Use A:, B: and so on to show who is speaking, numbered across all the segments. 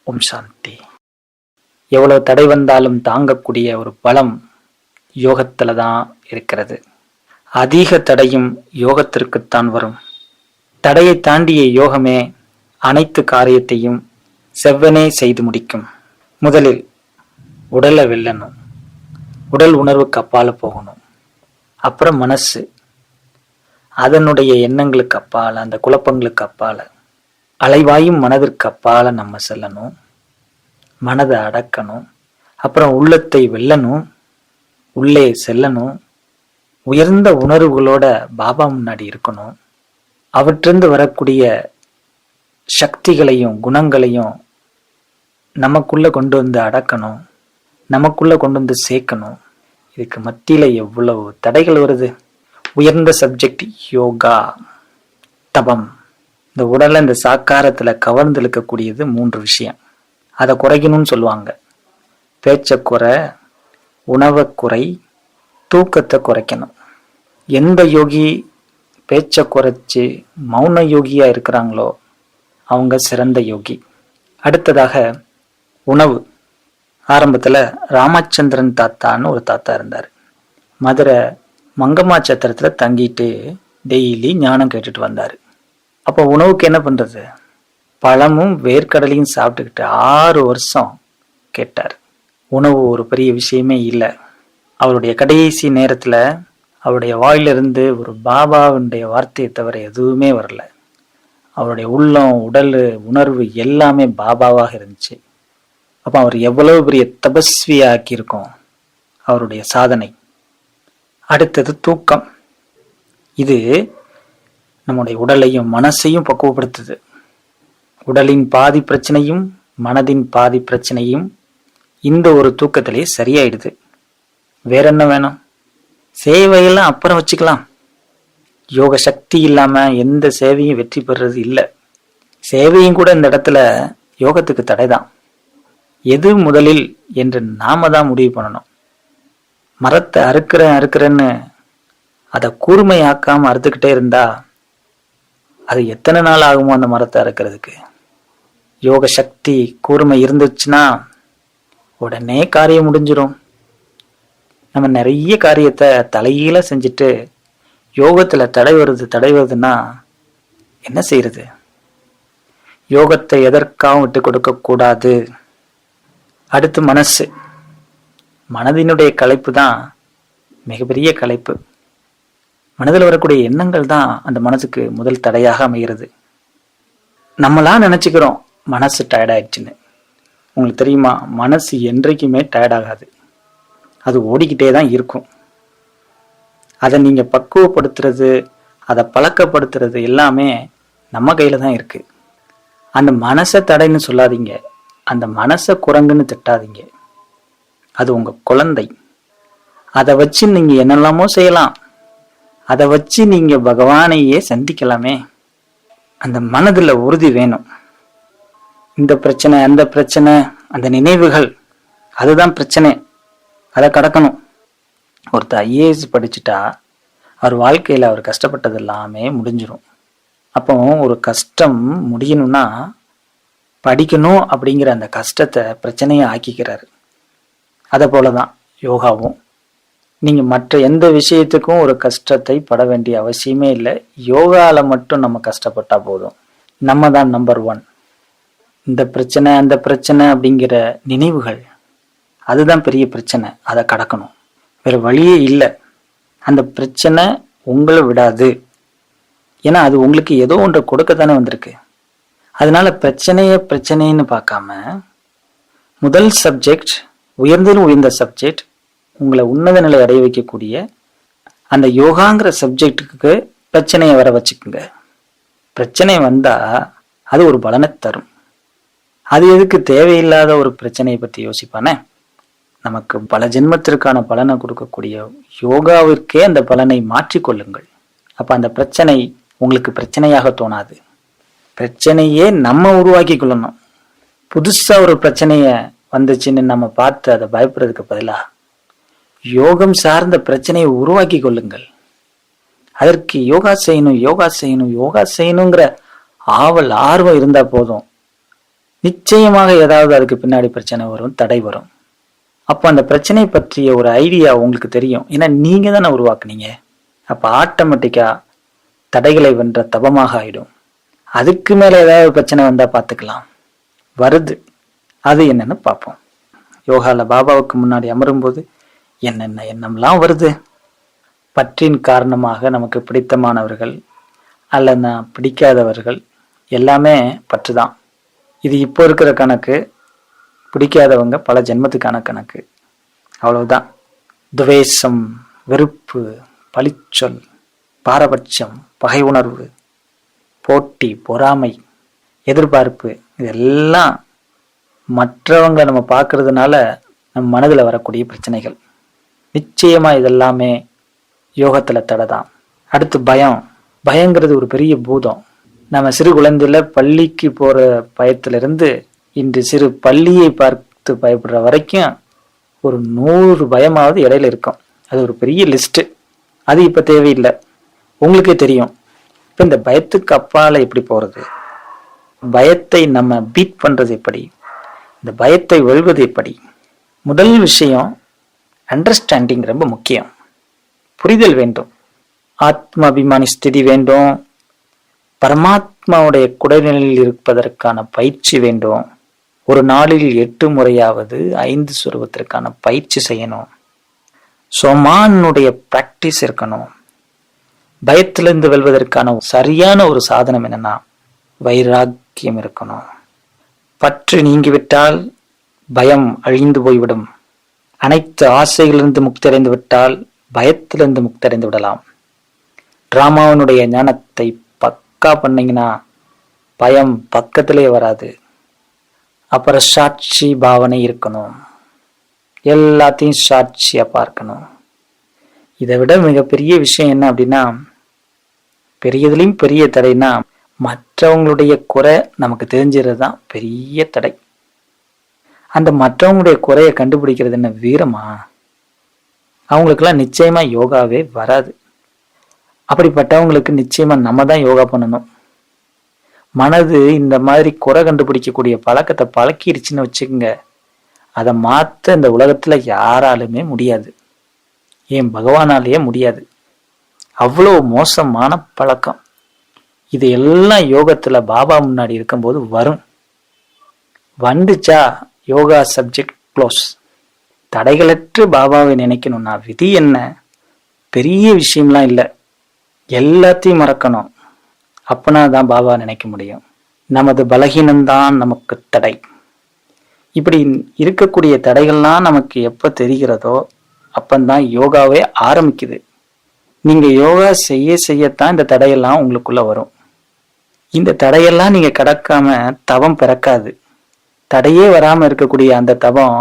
A: ஓம் சாந்தி. எவ்வளவு தடை வந்தாலும் தாங்கக்கூடிய ஒரு பலம் யோகத்துல தான் இருக்கிறது. அதிக தடையும் யோகத்திற்குத்தான் வரும். தடையை தாண்டிய யோகமே அனைத்து காரியத்தையும் செவ்வனே செய்து முடிக்கும். முதலில் உடலை வெல்லணும், உடல் உணர்வுக்கு அப்பால போகணும். அப்புறம் மனசு, அதனுடைய எண்ணங்களுக்கு அப்பால, அந்த குழப்பங்களுக்கு அப்பால, அலைவாயும் மனதிற்கு அப்பால நம்ம செல்லணும். மனதை அடக்கணும். அப்புறம் உள்ளத்தை வெல்லணும், உள்ளே செல்லணும். உயர்ந்த உணர்வுகளோட பாபா முன்னாடி இருக்கணும். அவற்றிருந்து வரக்கூடிய சக்திகளையும் குணங்களையும் நமக்குள்ள கொண்டு வந்து அடக்கணும், நமக்குள்ள கொண்டு வந்து சேர்க்கணும். இதுக்கு மத்தியில எவ்வளவு தடைகள் வருது. உயர்ந்த சப்ஜெக்ட் யோகா, தபம். இந்த உடலை இந்த சாக்காரத்துல கவர்ந்து இழுக்கக்கூடியது 3 விஷயம். அதை குறைக்கணும்னு சொல்லுவாங்க. பேச்சை குறை, உணவை குறை, தூக்கத்தை குறைக்கணும். எந்த யோகி பேச்சை குறைச்சி மௌன யோகியா இருக்கிறாங்களோ அவங்க சிறந்த யோகி. அடுத்ததாக உணவு. ஆரம்பத்துல ராமச்சந்திரன் தாத்தான்னு ஒரு தாத்தா இருந்தார். மதுரை மங்கம்மா சத்திரத்துல தங்கிட்டு டெய்லி ஞானம் கேட்டுட்டு வந்தாரு. அப்போ உணவுக்கு என்ன பண்றது? பழமும் வேர்க்கடலையும் சாப்பிட்டுக்கிட்டு 6 வருஷம் கேட்டார். உணவு ஒரு பெரிய விஷயமே இல்லை. அவருடைய கடைசி நேரத்துல அவருடைய வாயிலிருந்து ஒரு பாபாவுடைய வார்த்தையை தவிர எதுவுமே வரல. அவருடைய உள்ளம், உடல், உணர்வு எல்லாமே பாபாவாக இருந்துச்சு. அப்ப அவர் எவ்வளவு பெரிய தபஸ்வியா ஆக்கியிருக்கோம் அவருடைய சாதனை. அடுத்தது தூக்கம். இது நம்முடைய உடலையும் மனசையும் பக்குவப்படுத்துது. உடலின் பாதி பிரச்சனையும் மனதின் பாதி பிரச்சனையும் இந்த ஒரு தூக்கத்திலே சரியாயிடுது. வேற என்ன வேணும்? சேவையெல்லாம் அப்புறம் வச்சுக்கலாம். யோக சக்தி இல்லாம எந்த சேவையும் வெற்றி பெறுறது இல்லை. சேவையும் கூட இந்த இடத்துல யோகத்துக்கு தடைதான். எது முதலில் என்று நாம தான் முடிவு பண்ணணும். மரத்தை அறுக்கிறேன்னு அதை கூர்மையாக்காம அறுத்துக்கிட்டே இருந்தா அது எத்தனை நாள் ஆகுமோ அந்த மரத்தை அறுக்கிறதுக்கு? யோக சக்தி கூர்மை இருந்துச்சுன்னா உடனே காரியம் முடிஞ்சிடும். நம்ம நிறைய காரியத்தை தலையீழ செஞ்சுட்டு யோகத்துல தடை வருதுன்னா என்ன செய்யறது? யோகத்தை எதற்காகவும் விட்டு கொடுக்க கூடாது. அடுத்து மனசு. மனதினுடைய களைப்பு தான் மிகப்பெரிய களைப்பு. மனதில் வரக்கூடிய எண்ணங்கள் தான் அந்த மனசுக்கு முதல் தடையாக அமைகிறது. நம்மளா நினைச்சுக்கிறோம் மனசு டயர்டாயிடுச்சுன்னு. உங்களுக்கு தெரியுமா, மனசு என்றைக்குமே டயர்டாகாது. அது ஓடிக்கிட்டே தான் இருக்கும். அதை நீங்க பக்குவப்படுத்துறது, அதை பழக்கப்படுத்துறது எல்லாமே நம்ம கையில தான் இருக்கு. அந்த மனசை தடைன்னு சொல்லாதீங்க, அந்த மனசை குரங்குன்னு திட்டாதீங்க. அது உங்க குழந்தை. அதை வச்சு நீங்க என்னெல்லாமோ செய்யலாம். அதை வச்சு நீங்க பகவானையே சந்திக்கலாமே. அந்த மனதுல உறுதி வேணும். இந்த பிரச்சனை, அந்த பிரச்சனை, அந்த நினைவுகள், அதுதான் பிரச்சனை. அதை கடக்கணும். ஒருத்தர் IAS படிச்சுட்டா அவர் வாழ்க்கையில அவர் கஷ்டப்பட்டது எல்லாமே முடிஞ்சிடும். அப்போ ஒரு கஷ்டம் முடியணும்னா படிக்கணும் அப்படிங்கிற அந்த கஷ்டத்தை பிரச்சனையை ஆக்கிக்கிறாரு. அதை போலதான் யோகாவும். நீங்க மற்ற எந்த விஷயத்துக்கும் ஒரு கஷ்டத்தை பட வேண்டிய அவசியமே இல்லை. யோகால மட்டும் நம்ம கஷ்டப்பட்டா போதும். நம்ம தான் நம்பர் 1. இந்த பிரச்சனை, அந்த பிரச்சனை அப்படிங்கிற நினைவுகள், அதுதான் பெரிய பிரச்சனை. அதை கடக்கணும். வேற வழியே இல்லை. அந்த பிரச்சனை உங்களை விடாது. ஏன்னா அது உங்களுக்கு ஏதோ ஒன்றை கொடுக்கத்தானே வந்திருக்கு. அதனால பிரச்சனைன்னு பார்க்காம முதல் சப்ஜெக்ட், உயர்ந்ததும் உயர்ந்த சப்ஜெக்ட், உங்களை உன்னத நிலை அடைய வைக்கக்கூடிய அந்த யோகாங்கிற சப்ஜெக்டுக்கு பிரச்சனையை வர வச்சுக்குங்க. பிரச்சனை வந்தா அது ஒரு பலனை தரும். அது எதுக்கு தேவையில்லாத ஒரு பிரச்சனையை பற்றி யோசிப்பானே? நமக்கு பல ஜென்மத்திற்கான பலனை கொடுக்கக்கூடிய யோகாவிற்கே அந்த பலனை மாற்றிக்கொள்ளுங்கள். அப்ப அந்த பிரச்சனை உங்களுக்கு பிரச்சனையாக தோணாது. பிரச்சனையே நம்ம உருவாக்கி கொள்ளணும். புதுசா ஒரு பிரச்சனைய வந்துச்சுன்னு நம்ம பார்த்து அதை பயப்படுறதுக்கு பதிலா யோகம் சார்ந்த பிரச்சனையை உருவாக்கி கொள்ளுங்கள். அதற்கு யோகா செய்யணுங்கிற ஆவல், ஆர்வம் இருந்தா போதும். நிச்சயமாக ஏதாவது அதுக்கு பின்னாடி பிரச்சனை வரும், தடை வரும். அப்போ அந்த பிரச்சனை பற்றிய ஒரு ஐடியா உங்களுக்கு தெரியும், ஏன்னா நீங்க தானே உருவாக்குனீங்க. அப்ப ஆட்டோமேட்டிக்கா தடைகளை வென்ற தபமாக ஆயிடும். அதுக்கு மேல ஏதாவது பிரச்சனை வந்தா பார்த்துக்கலாம். வருது, அது என்னன்னு பார்ப்போம். யோகால பாபாவுக்கு முன்னாடி அமரும்போது என்னென்ன எண்ணம்லாம் வருது. பற்றின் காரணமாக நமக்கு பிடித்தமானவர்கள் அல்லது பிடிக்காதவர்கள் எல்லாமே பற்றுதான். இது இப்போ இருக்கிற கணக்கு, பிடிக்காதவங்க பல ஜென்மத்துக்கான கணக்கு. அவ்வளவுதான். துவேஷம், வெறுப்பு, பழிச்சொல், பாரபட்சம், பகை உணர்வு, போட்டி, பொறாமை, எதிர்பார்ப்பு, இதெல்லாம் மற்றவங்க நம்ம பார்க்கறதுனால நம்ம மனதில் வரக்கூடிய பிரச்சனைகள். நிச்சயமா இதெல்லாமே யோகத்துல தடைதான். அடுத்து பயம். பயங்கிறது ஒரு பெரிய பூதம். நம்ம சிறு குழந்தையில பள்ளிக்கு போற பயத்திலிருந்து இன்று சிறு பள்ளியை பார்த்து பயப்படுற வரைக்கும் ஒரு 100 பயமாவது இடையில இருக்கும். அது ஒரு பெரிய லிஸ்ட். அது இப்ப தேவையில்லை, உங்களுக்கே தெரியும். இப்ப இந்த பயத்துக்கு அப்பால எப்படி போறது, பயத்தை நம்ம பீட் பண்றது எப்படி, இந்த பயத்தை வெல்வது எப்படி? முதல் விஷயம் அண்டர்ஸ்டாண்டிங் ரொம்ப முக்கியம். புரிதல் வேண்டும், ஆத்ம அபிமானி ஸ்திதி வேண்டும், பரமாத்மாவுடைய குடைநிலையில் இருப்பதற்கான பயிற்சி வேண்டும். ஒரு நாளில் 8 முறையாவது 5 சுரூபத்திற்கான பயிற்சி செய்யணும். சோமானுடைய பிராக்டிஸ் இருக்கணும். பயத்திலிருந்து வெல்வதற்கான சரியான ஒரு சாதனம் என்னன்னா வைராக்கியம் இருக்கணும். பற்று நீங்கிவிட்டால் பயம் அழிந்து போய்விடும். அனைத்து ஆசைகளிலிருந்து முக்தி விட்டால் பயத்திலிருந்து முக்தி விடலாம். டிராமாவினுடைய ஞானத்தை பக்கா பண்ணீங்கன்னா பயம் பக்கத்திலே வராது. அப்புறம் சாட்சி பாவனை இருக்கணும். எல்லாத்தையும் சாட்சியா பார்க்கணும். இதை விட மிகப்பெரிய விஷயம் என்ன அப்படின்னா, பெரியதுலையும் பெரிய தடைனா மற்றவங்களுடைய குறை நமக்கு தெரிஞ்சிறது தான் பெரிய தடை. அந்த மற்றவங்களுடைய குறையை கண்டுபிடிக்கிறது என்ன வீரமா? அவங்களுக்கெல்லாம் நிச்சயமா யோகாவே வராது. அப்படிப்பட்டவங்களுக்கு நிச்சயமா நம்ம தான் யோகா பண்ணணும். மனது இந்த மாதிரி குறை கண்டுபிடிக்கக்கூடிய பழக்கத்தை பழக்கிடுச்சுன்னு வச்சுக்கோங்க, அதை மாற்ற இந்த உலகத்துல யாராலுமே முடியாது. ஏன் பகவானாலேயே முடியாது. அவ்வளோ மோசமான பழக்கம். இது எல்லாம் யோகத்துல பாபா முன்னாடி இருக்கும்போது வரும். வந்துச்சா யோகா சப்ஜெக்ட் க்ளோஸ். தடைகளற்று பாபாவை நினைக்கணும்னா விதி என்ன? பெரிய விஷயம்லாம் இல்லை, எல்லாத்தையும் மறக்கணும். அப்பனா தான் பாபா நினைக்க முடியும். நமது பலகீனம்தான் நமக்கு தடை. இப்படி இருக்கக்கூடிய தடைகள்லாம் நமக்கு எப்ப தெரிகிறதோ அப்பந்தான் யோகாவே ஆரம்பிக்குது. நீங்க யோகா செய்யத்தான் இந்த தடையெல்லாம் உங்களுக்குள்ள வரும். இந்த தடையெல்லாம் நீங்க கடக்காம தவம் பிறக்காது. தடையே வராம இருக்கக்கூடிய அந்த தவம்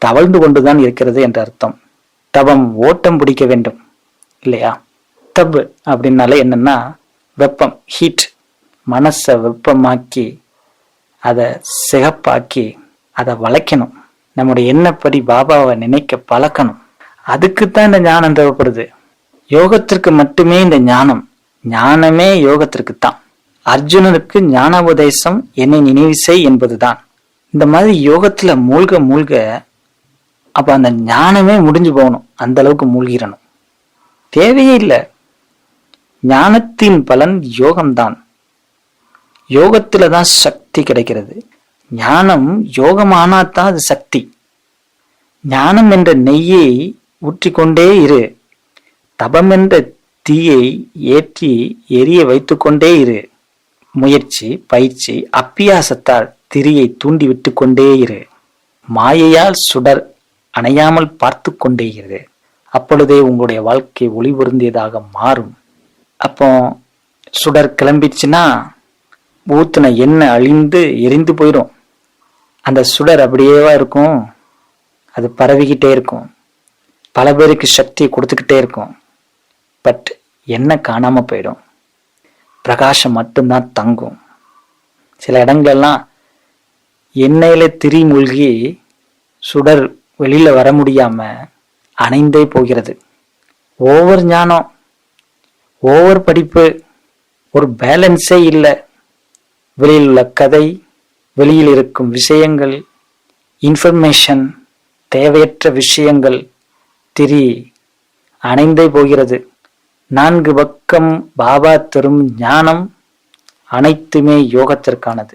A: தவழ்ந்து கொண்டுதான் இருக்கிறது என்ற அர்த்தம். தவம் ஓட்டம் பிடிக்க வேண்டும் இல்லையா? தப் அப்படின்னாலே என்னன்னா வெப்பம், ஹீட். மனசை வெப்பமாக்கி அதை சிகப்பாக்கி அதை வளைக்கணும். நம்முடைய எண்ணப்படி பாபாவை நினைக்க பழக்கணும். அதுக்குத்தான் இந்த ஞானம் தேவைப்படுது. யோகத்திற்கு மட்டுமே இந்த ஞானம். ஞானமே யோகத்திற்குத்தான். அர்ஜுனனுக்கு ஞானோபதேசம் என்னை நினைவு செய் என்பதுதான். இந்த மாதிரி யோகத்துல மூழ்க அப்ப அந்த ஞானமே முடிஞ்சு போகணும். அந்த அளவுக்கு மூழ்கிறணும். தேவையே இல்லை. ஞானத்தின் பலன் யோகம்தான். யோகத்துலதான் சக்தி கிடைக்கிறது. ஞானம் யோகமானாத்தான் அது சக்தி. ஞானம் என்ற நெய்யை ஊற்றிக்கொண்டே இரு. தபம் என்ற தீயை ஏற்றி எரிய வைத்துக்கொண்டே இரு. முயற்சி, பயிற்சி, அப்பியாசத்தால் திரியை தூண்டி விட்டு கொண்டே இரு. மாயையால் சுடர் அணையாமல் பார்த்து கொண்டே இரு. அப்பொழுதே உங்களுடைய வாழ்க்கை ஒளி பொருந்தியதாக மாறும். அப்போ சுடர் கிளம்பிச்சுன்னா ஊத்துன எண்ணெய் அழிந்து எரிந்து போயிடும். அந்த சுடர் அப்படியேவா இருக்கும், அது பரவிக்கிட்டே இருக்கும், பல பேருக்கு சக்தியை கொடுத்துக்கிட்டே இருக்கும். பட் எண்ணெய் காணாம போயிடும், பிரகாசம் மட்டும்தான் தங்கும். சில இடங்களெல்லாம் எண்ணெயில திரி மூழ்கி சுடர் வெளியில வர முடியாம அணைந்தே போகிறது. ஓவர் ஞானம், ஓவர் படிப்பு, ஒரு பேலன்ஸே இல்லை. வெளியில் உள்ள கதை, வெளியில் இருக்கும் விஷயங்கள், இன்ஃபர்மேஷன், தேவையற்ற விஷயங்கள் திரி அணைந்தே போகிறது. 4 பக்கம் பாபா தரும் ஞானம் அனைத்துமே யோகத்திற்கானது.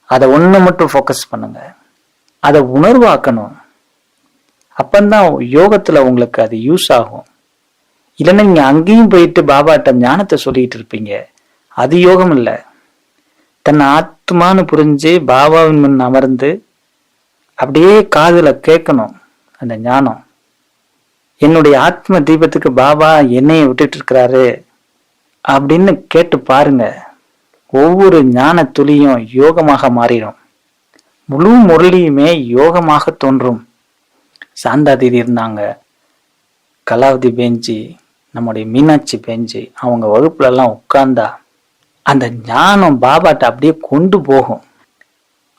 A: அதை ஒண்ணு மட்டும் ஃபோக்கஸ் பண்ணுங்க, அதை உணர்வாக்கணும். அப்பந்தான் யோகத்துல உங்களுக்கு அது யூஸ் ஆகும். இல்லைன்னா நீங்க அங்கேயும் போயிட்டு பாபாட்ட ஞானத்தை சொல்லிட்டு இருப்பீங்க, அது யோகம் இல்லை. தன் ஆத்மான்னு புரிஞ்சு பாபாவின் முன் அமர்ந்து அப்படியே காதுல கேட்கணும் அந்த ஞானம். என்னுடைய ஆத்ம தீபத்துக்கு பாபா என்னைய விட்டுட்டு இருக்கிறாரு அப்படின்னு கேட்டு பாருங்க. ஒவ்வொரு ஞான துளியும் யோகமாக மாறிடும். முழு முரளியுமே யோகமாக தோன்றும். சாந்தா தீதி இருந்தாங்க, கலாவதி பெஞ்சி, நம்முடைய மீனாட்சி பெஞ்சி, அவங்க வகுப்புல எல்லாம் உட்கார்ந்தா அந்த ஞானம் பாபாட்ட அப்படியே கொண்டு போகும்.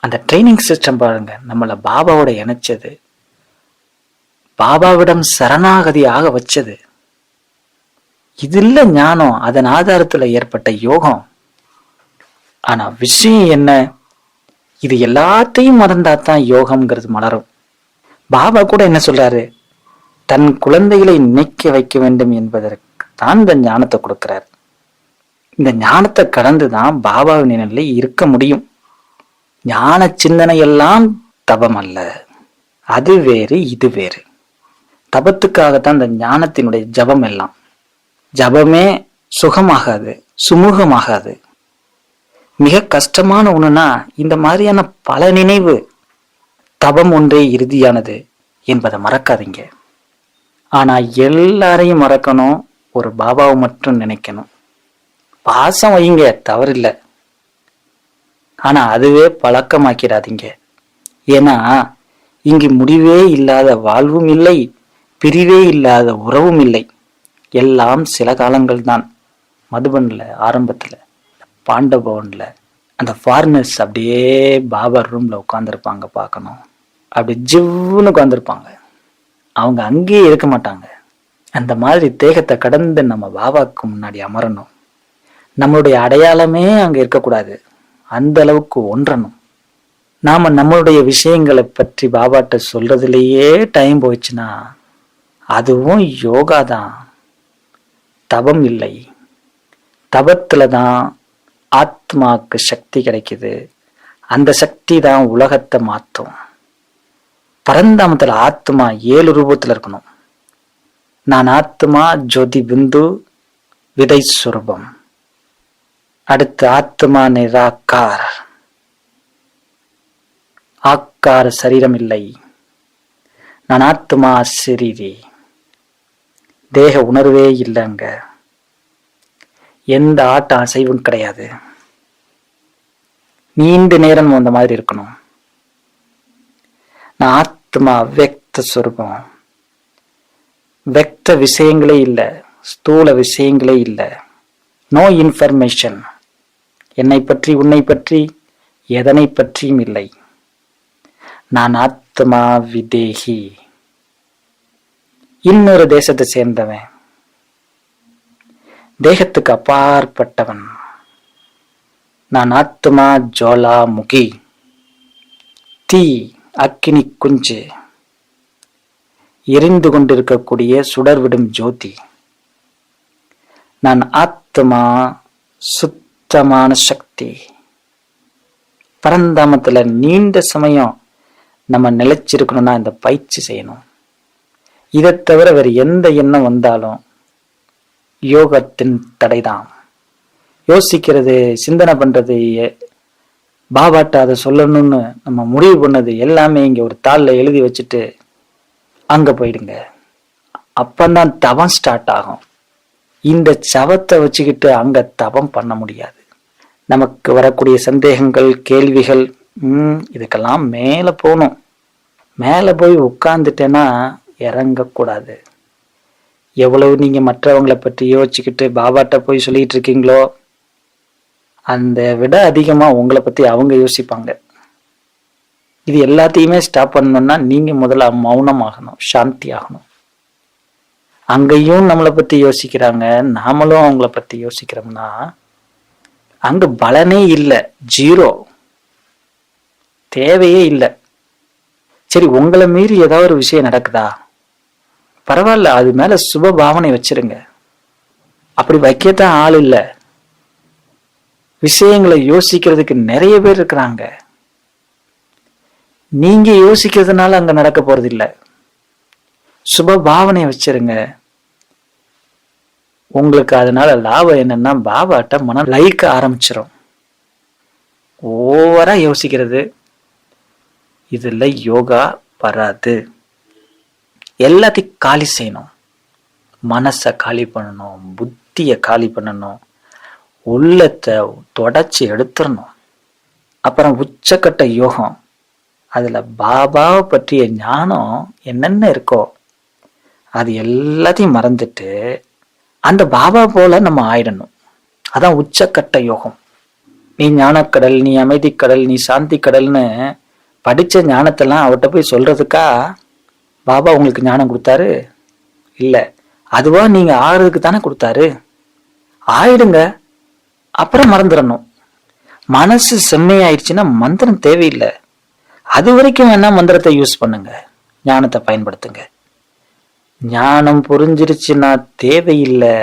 A: அந்த ட்ரைனிங் சிஸ்டம் பாருங்க, நம்மள பாபாவோட இணைச்சது, பாபாவிடம் சரணாகதியாக வச்சது. இது இல்ல ஞானம், அதன் ஆதாரத்துல ஏற்பட்ட யோகம். ஆனா விஷயம் என்ன, இது எல்லாத்தையும் மறந்தாதான் யோகம்ங்கிறது மலரும். பாபா கூட என்ன சொல்றாரு, தன் குழந்தைகளை நினைக்க வைக்க வேண்டும் என்பதற்கு தான் இந்த ஞானத்தை கொடுக்கிறார். இந்த ஞானத்தை கடந்துதான் பாபாவின் நிலையில இருக்க முடியும். ஞான சிந்தனை எல்லாம் தபம் அல்ல, அது வேறு இது வேறு. தபத்துக்காகத்தான் இந்த ஞானத்தினுடைய ஜபம் எல்லாம். ஜபமே சுகமாகாது, சுமூகமாகாது. மிக கஷ்டமான ஒண்ணுனா இந்த மாதிரியான பல நினைவு. தபம் ஒன்றே இறுதியானது என்பதை மறக்காதீங்க. ஆனா எல்லாரையும் மறக்கணும், ஒரு பாபாவை மட்டும் நினைக்கணும். பாசம் வைங்க, தவறில்லை. ஆனா அதுவே பழக்கமாக்கிடாதீங்க. ஏன்னா இங்கு முடிவே இல்லாத வாழ்வும் இல்லை, பிரிவே இல்லாத உறவும் இல்லை. எல்லாம் சில காலங்கள் தான். மதுபன்ல ஆரம்பத்துல, பாண்டபவன்ல அந்த ஃபாரினர்ஸ் அப்படியே பாபா ரூம்ல உட்காந்துருப்பாங்க, பார்க்கணும். அப்படி ஜிவ்னு உட்காந்துருப்பாங்க. அவங்க அங்கேயே இருக்க மாட்டாங்க. அந்த மாதிரி தேகத்தை கடந்து நம்ம பாபாவுக்கு முன்னாடி அமரணும். நம்மளுடைய அடையாளமே அங்க இருக்கக்கூடாது, அந்த அளவுக்கு ஒன்றணும். நாம நம்மளுடைய விஷயங்களை பற்றி பாபாட்ட சொல்றதுலேயே டைம் போயிடுச்சுன்னா அதுவும் யோகா தான், தபம் இல்லை. தபத்துல தான் ஆத்மாவுக்கு சக்தி கிடைக்குது. அந்த சக்தி தான் உலகத்தை மாற்றும். பரந்தாமத்துல ஆத்மா 7 ரூபத்துல இருக்கணும். நான் ஆத்மா ஜோதி பிந்து விதை சுரூபம். அடுத்து ஆத்மா நிராகார், ஆக்கார சரீரம் இல்லை. நான் ஆத்மா அசரீரி, தேக உணர்வே இல்லைங்க. எந்த ஆட்ட அசைவும் கிடையாது. நீண்ட நேரம் அந்த மாதிரி இருக்கணும். நான் ஆத்மா வெக்த சுரூபம். வெக்த விஷயங்களே இல்லை, ஸ்தூல விஷயங்களே இல்லை. No information. என்னை பற்றி, உன்னை பற்றி, எதனை பற்றியும் இல்லை. நான் ஆத்மா விதேகி, இன்னொரு தேசத்தை சேர்ந்தவன், தேகத்துக்கு அப்பாற்பட்டவன். நான் ஆத்மா ஜோலா முகி, தீ அக்கினி குஞ்சு, எரிந்து கொண்டிருக்கக்கூடிய சுடர்விடும் ஜோதி. நான் ஆத்மா சுத்தமான சக்தி. பரந்தாமத்துல நீண்ட சமயம் நம்ம நிலைச்சிருக்கணும்னா இந்த பயிற்சி செய்யணும். இதை தவிர வேறு எந்த எண்ணம் வந்தாலும் யோகத்தின் தடைதான். யோசிக்கிறது, சிந்தனை பண்றது, பாபாட்ட அதை சொல்லணும்னு நம்ம முடிவு பண்ணது எல்லாமே இங்க ஒரு தாள்ல எழுதி வச்சுட்டு அங்க போயிடுங்க. அப்பந்தான் தவம் ஸ்டார்ட் ஆகும். இந்த சவத்தை வச்சுக்கிட்டு அங்க தவம் பண்ண முடியாது. நமக்கு வரக்கூடிய சந்தேகங்கள், கேள்விகள், இதுக்கெல்லாம் மேல போகணும். மேல போய் உட்கார்ந்துட்டேன்னா இறங்கக்கூடாது. எவ்வளவு நீங்க மற்றவங்களை பற்றி யோசிச்சுக்கிட்டு பாபாட்ட போய் சொல்லிட்டு இருக்கீங்களோ அந்த விட அதிகமா உங்களை பத்தி அவங்க யோசிப்பாங்க. இது எல்லாத்தையுமே ஸ்டாப் பண்ணணும்னா நீங்க முதல்ல மௌனம் ஆகணும், சாந்தி ஆகணும். அங்கேயும் நம்மளை பத்தி யோசிக்கிறாங்க, நாமளும் அவங்கள பத்தி யோசிக்கிறோம்னா அங்க பலனே இல்லை, ஜீரோ. தேவையே இல்லை. சரி, உங்களை மீறி ஏதாவது ஒரு விஷயம் நடக்குதா, பரவாயில்ல, அது மேல சுப பாவனை வச்சிருங்க. அப்படி வைக்கத்தான் ஆள் இல்லை. விஷயங்களை யோசிக்கிறதுக்கு நிறைய பேர் இருக்கிறாங்க. நீங்க யோசிக்கிறதுனால அங்க நடக்க போறது இல்லை. சுப பாவனை வச்சிருங்க. உங்களுக்கு அதனால லாபம் என்னன்னா, பாபாட்ட மனம் லயிக்க ஆரம்பிச்சிடும். ஓவரா யோசிக்கிறது இதுல யோகா வராது. எல்லாத்தையும் காலி செய்யணும். மனசை காலி பண்ணணும், புத்திய காலி பண்ணணும், உள்ளத்தை தொடச்சி எடுத்துடணும். அப்புறம் உச்சக்கட்ட யோகம். அதுல பாபாவை பற்றிய ஞானம் என்னென்ன இருக்கோ அது எல்லாத்தையும் மறந்துட்டு அந்த பாபா போல நம்ம ஆயிடணும். அதான் உச்சக்கட்ட யோகம். நீ ஞானக்கடல், நீ அமைதிக்கடல், நீ சாந்தி கடல்னு படிச்ச ஞானத்தெல்லாம் அவர்கிட்ட போய் சொல்றதுக்கா பாபா உங்களுக்கு ஞானம் கொடுத்தாரு? இல்லை, அதுவா நீங்க ஆறுறதுக்கு தானே கொடுத்தாரு. ஆயிடுங்க, அப்புறம் மறந்துடணும். மனசு செம்மையாயிடுச்சுன்னா மந்திரம் தேவையில்லை. அது வரைக்கும் வேணா மந்திரத்தை யூஸ் பண்ணுங்க, ஞானத்தை பயன்படுத்துங்க. ஞானம் புரிஞ்சிருச்சுன்னா தேவையில்லை.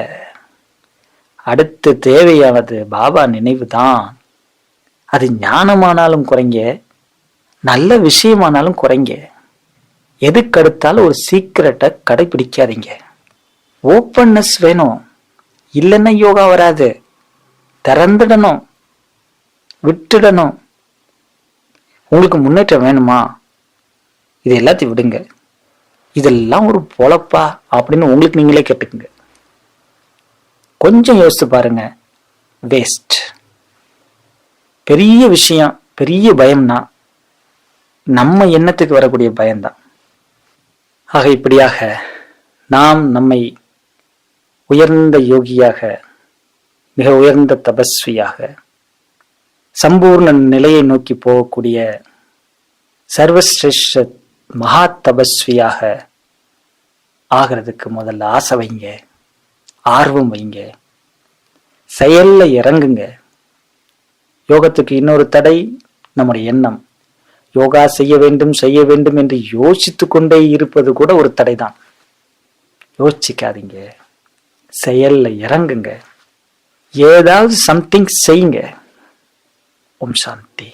A: அடுத்து தேவையானது பாபா நினைவு தான். அது ஞானமானாலும் குறைங்க, நல்ல விஷயமானாலும் குறைங்க. எதுக்கு அடுத்தாலும் ஒரு சீக்கிரட்டை கடைபிடிக்காதீங்க. ஓப்பன்னஸ் வேணும், இல்லைன்னா யோகா வராது. திறந்துடணும், விட்டுடணும். உங்களுக்கு முன்னேற்றம் வேணுமா, இது எல்லாத்தையும் விடுங்க. இதெல்லாம் ஒரு பொழப்பா அப்படின்னு உங்களுக்கு நீங்களே கேட்டுக்குங்க. கொஞ்சம் யோசித்து பாருங்க. வேஸ்ட். பெரிய விஷயம், பெரிய பயம்னா நம்ம எண்ணத்துக்கு வரக்கூடிய பயம்தான். ஆக இப்படியாக நாம் நம்மை உயர்ந்த யோகியாக, மிக உயர்ந்த தபஸ்வியாக, சம்பூர்ண நிலையை நோக்கி போகக்கூடிய சர்வசிரேஷ்ட மகா தபஸ்வியாக ஆகிறதுக்கு முதல்ல ஆசை வைங்க, ஆர்வம் வைங்க, செயல்ல இறங்குங்க. யோகத்துக்கு இன்னொரு தடை நம்முடைய எண்ணம். யோகா செய்ய வேண்டும் என்று யோசித்து கொண்டே இருப்பது கூட ஒரு தடைதான். யோசிக்காதீங்க, செயல்ல இறங்குங்க. ஏதாவது சம்திங் செய்யுங்க. ஓம் சாந்தி.